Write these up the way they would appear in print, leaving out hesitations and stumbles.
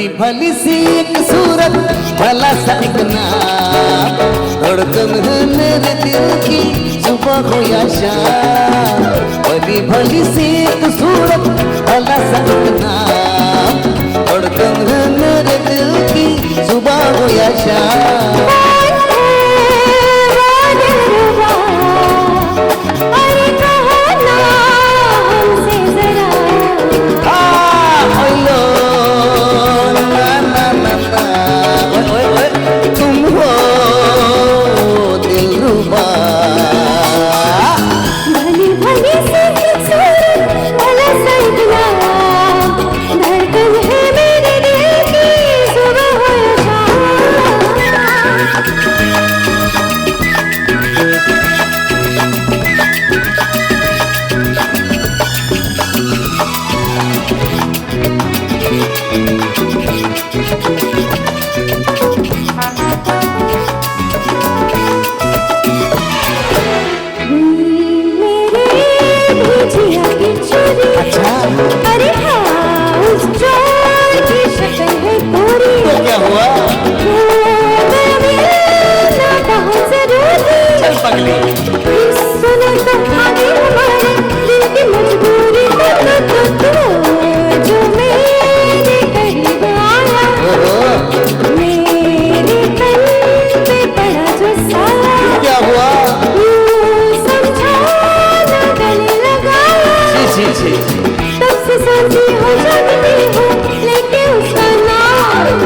भली भली सी एक सूरत, भला सा एक नाम, धड़कन है मेरे दिल की सुबह हो या शाम। भली भली सी एक सूरत, भला सा एक नाम, धड़कन है मेरे दिल की सुबह हो या शाम।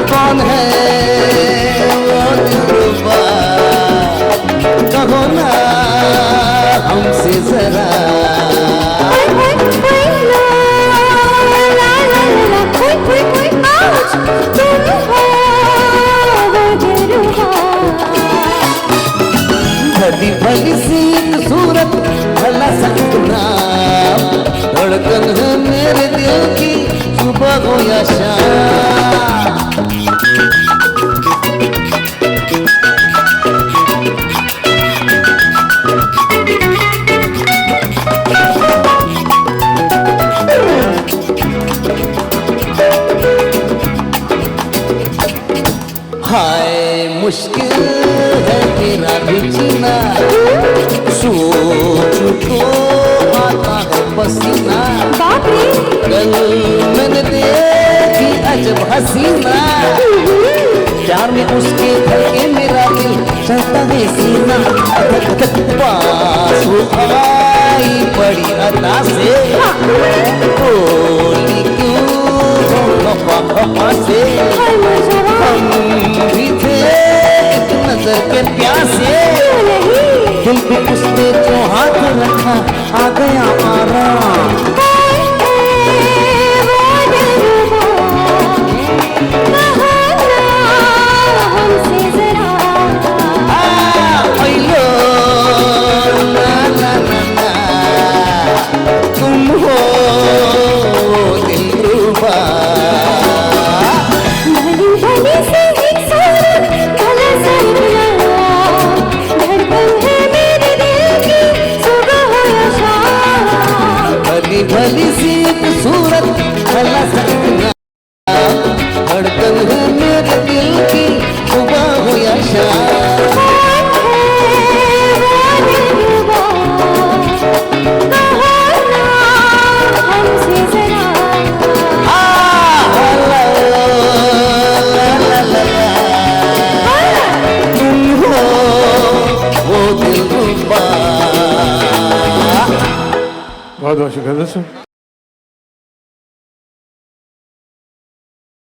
कौन है वो दिलरुबा, कहो ना हमसे जरा। भली भली सी एक सूरत, भला सा एक नाम, धड़कन है मेरे दिल की सुबह हो या शाम। हाय मुश्किल है तेरा भी जीना, सोच तो आता है पसीना। कल मैंने देखी अजब हसीना, प्यार में उसके धड़के मेरा दिल चलता है सीना। पास वो आई बड़ी अदा से, बोली क्यों खफा से, हम भी थे एक नजर के प्यासे। दिल पे उसने जो हाथ रखा आ गया आराम। तुम हो दिलरुबा, भली सी एक सूरत, भला सा एक नाम, धड़कन है मेरे दिल की सुबह हो या शाम। तुम हो वो दिलरुबा। बहुत बहुत शुक्रिया दोस्तों।